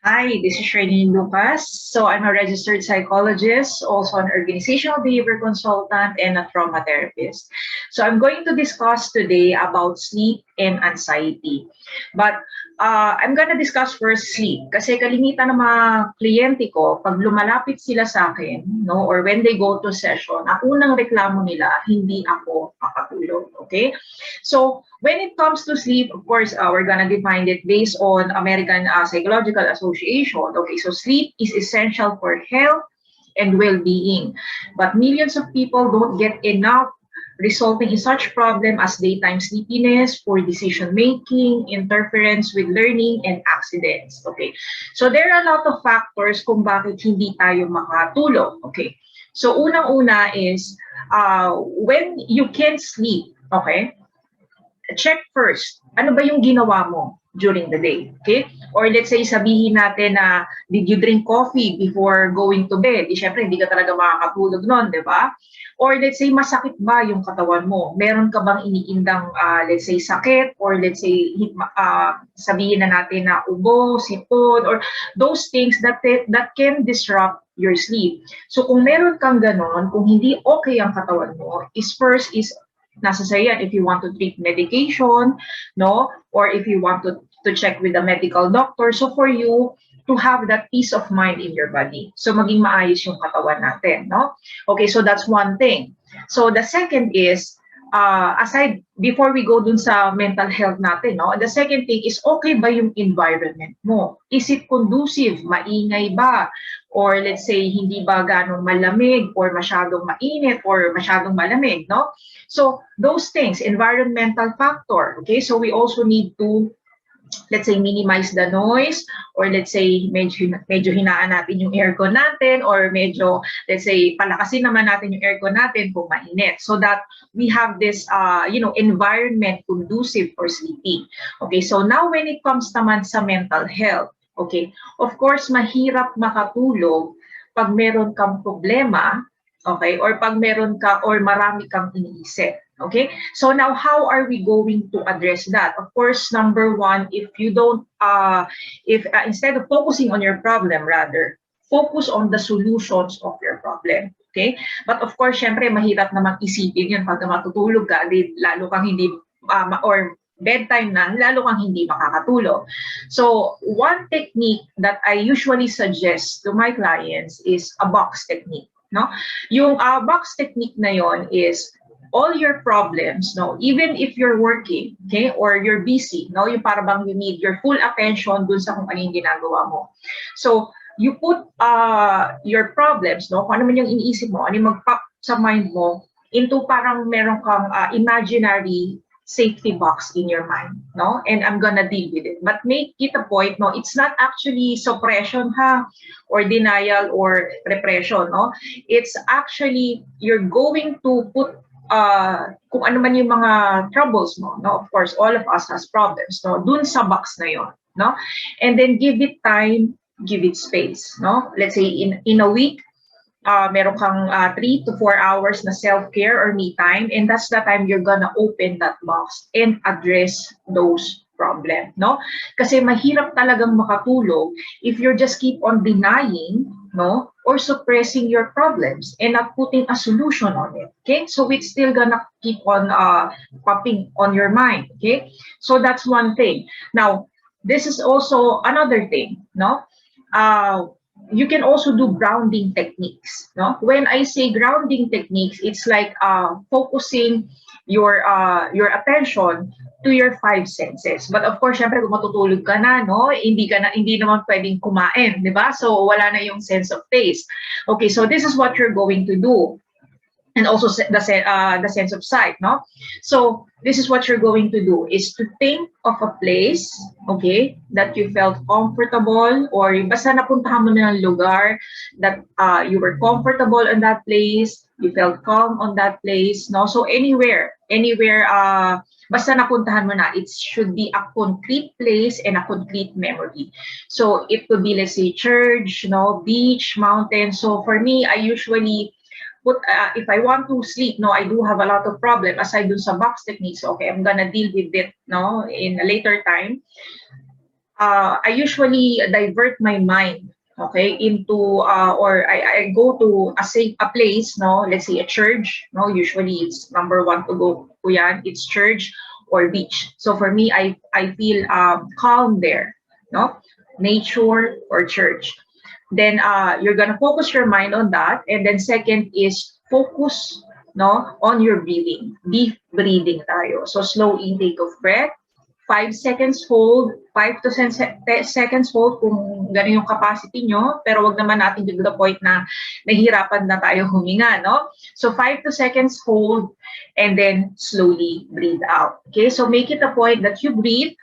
Hi, this is Shirley Lucas. So I'm a registered psychologist, also an organizational behavior consultant, and a trauma therapist. So I'm going to discuss today about sleep and anxiety. But I'm gonna discuss first sleep kasi kalimitan ng mga kliyente ko, pag lumalapit sila sa akin, no, or when they go to session, ang unang reklamo nila, hindi ako makatulog. Okay? So when it comes to sleep, of course, we're gonna define it based on American Psychological Association. Okay, so sleep is essential for health and well-being, but millions of people don't get enough, resulting in such problem as daytime sleepiness, poor decision making, interference with learning, and accidents. Okay, so there are a lot of factors kung bakit hindi tayo makatulog. Okay, so unang-una is when you can't sleep. Okay, check first, ano ba yung ginawa mo during the day, okay? Or let's say, sabihin natin na, did you drink coffee before going to bed? Di syempre, hindi ka talaga makakatulog nun, di ba? Or let's say, masakit ba yung katawan mo? Meron ka bang iniindang, let's say, sakit? Or let's say, sabihin na natin na ubo, sipon, or those things that can disrupt your sleep. So kung meron kang ganon, kung hindi okay ang katawan mo, first is nasa sa yan if you want to take medication, no? Or if you want to check with a medical doctor. So for you to have that peace of mind in your body. So maging maayos yung katawan natin, no? Okay, so that's one thing. So the second is, aside, before we go dun sa mental health natin, no? The second thing is, okay ba yung environment mo? Is it conducive? Maingay ba? Or let's say, hindi ba ganong malamig or masyadong mainit or masyadong malamig, no? So those things, environmental factor, okay? So we also need to, let's say, minimize the noise, or let's say, medyo hinaan natin yung aircon natin, or medyo, let's say, palakasin naman natin yung aircon natin kung mainit, so that we have this, environment conducive for sleeping. Okay, so now when it comes naman sa mental health, okay, of course, mahirap makatulog pag meron kang problema, okay, or pag meron ka, or marami kang iniisip. Okay, so now how are we going to address that? Of course, number one, if you don't, instead of focusing on your problem, rather focus on the solutions of your problem. Okay, but of course, syempre, mahirap namang isipin yan pag matutulog ka, lalo kang hindi, or bedtime na, lalo kang hindi makakatulog. So one technique that I usually suggest to my clients is a box technique. No, yung box technique na yon is, all your problems, no, even if you're working, okay, or you're busy, no, yung para bang you need your full attention dun sa kung ano yung ginagawa mo. So you put your problems, no, kung ano man yung iniisip mo, ano yung mag-pop sa mind mo, into parang meron kang imaginary safety box in your mind, no, and I'm gonna deal with it. But make it a point, no, it's not actually suppression, ha, or denial or repression, no, it's actually you're going to put kung ano man yung mga troubles mo, no? Of course, all of us has problems, no? Dun sa box na yon, no? And then give it time, give it space, no? Let's say in a week, meron kang 3 to 4 hours na self-care or me time, and that's the time you're gonna open that box and address those problem, no? Kasi mahirap talagang makatulog if you're just keep on denying, no, or suppressing your problems and not putting a solution on it. Okay, so it's still gonna keep on popping on your mind. Okay, so that's one thing. Now, this is also another thing, no. You can also do grounding techniques, no. When I say grounding techniques, it's like focusing your attention to your 5 senses. But of course, syempre, kung matutulog ka na, no, hindi naman pwedeng kumain, di ba? So wala na yung sense of taste. Okay, so this is what you're going to do. And also the sense of sight, no? So this is what you're going to do, is to think of a place, okay, that you felt comfortable, or basta napuntahan mo na ng lugar that you were comfortable in that place, you felt calm on that place, no? So anywhere, basta napuntahan mo na, it should be a concrete place and a concrete memory. So it could be, let's say, church, no, beach, mountain. So for me, I usually if I want to sleep, no, I do have a lot of problem aside dun sa box techniques. Okay, I'm gonna deal with it, no, in a later time. I usually divert my mind, okay, into or I go to a place, no, let's say a church, no, usually it's number one to go to yan, it's church or beach. So for me, I feel calm there, no, nature or church. Then you're gonna focus your mind on that, and then second is focus, no, on your breathing, deep breathing tayo. So slow intake of breath, 5 seconds hold, 5 to 10 seconds hold kung gano'n yung capacity nyo, pero wag naman natin to the point na nahihirapan na tayo huminga, no? So 5 to 2 seconds hold, and then slowly breathe out. Okay, so make it a point that you breathe,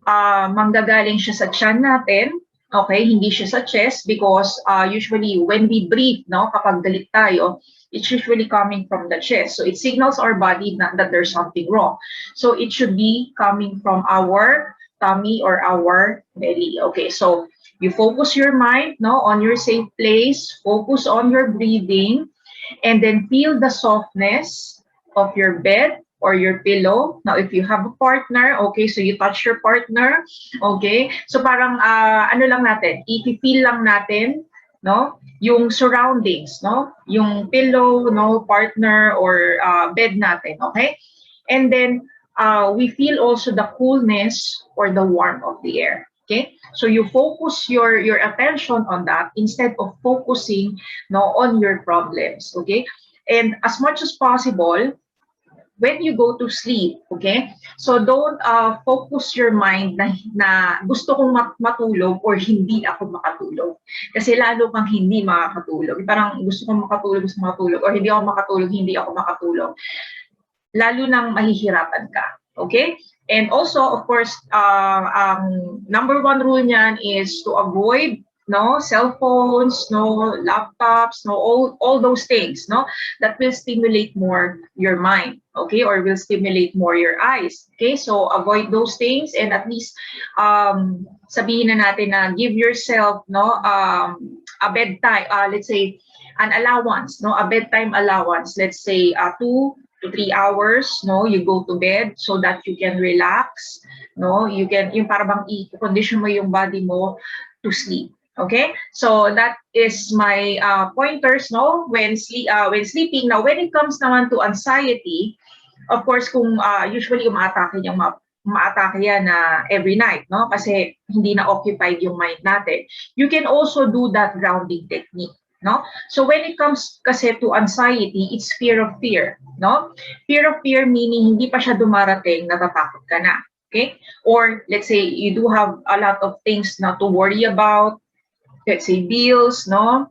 manggagaling siya sa tiyan natin, okay, hindi siya sa chest, because usually when we breathe, no, kapag galit tayo, it's usually coming from the chest. So it signals our body that there's something wrong. So it should be coming from our tummy or our belly. Okay, so you focus your mind, no, on your safe place, focus on your breathing, and then feel the softness of your bed or your pillow. Now, if you have a partner, okay, so you touch your partner, okay? So parang ano lang natin, i-feel lang natin, no, yung surroundings, no, yung pillow, no, partner or bed natin, okay? And then we feel also the coolness or the warmth of the air. Okay, so you focus your attention on that instead of focusing, no, on your problems. Okay, and as much as possible, when you go to sleep, okay? So don't focus your mind na gusto kong matulog or hindi ako makatulog. Kasi lalo kang hindi makakatulog. Parang gusto kong makatulog, or hindi ako makatulog, hindi ako makatulog. Lalo nang mahihirapan ka. Okay? And also, of course, number one rule niyan is to avoid, no, cell phones, no, laptops, no, all those things, no, that will stimulate more your mind, okay, or will stimulate more your eyes. Okay, so avoid those things, and at least sabihin na natin na give yourself, no, a bedtime, let's say an allowance, no, a bedtime allowance, let's say 2 to 3 hours, no, you go to bed so that you can relax, no, you can, yung para bang i-condition mo yung body mo to sleep. Okay, so that is my pointers, no, when sleeping. Now, when it comes naman to anxiety, of course, kung usually umaatake yan every night, no, kasi hindi na occupied yung mind natin. You can also do that grounding technique. No? So when it comes kasi to anxiety, it's fear of fear, no? Fear of fear meaning hindi pa siya dumarating, natatakot ka na, okay? Or let's say you do have a lot of things not to worry about, let's say bills, no?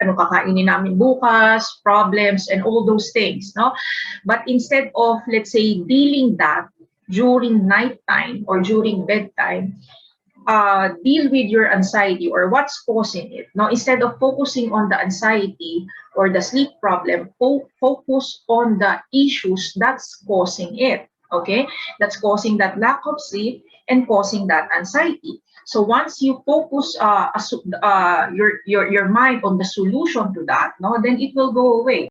Ano kakainin namin bukas, problems, and all those things, no? But instead of, let's say, dealing that during nighttime or during bedtime, deal with your anxiety or what's causing it. No, instead of focusing on the anxiety or the sleep problem, focus on the issues that's causing it. Okay, that's causing that lack of sleep and causing that anxiety. So once you focus your mind on the solution to that, no, then it will go away.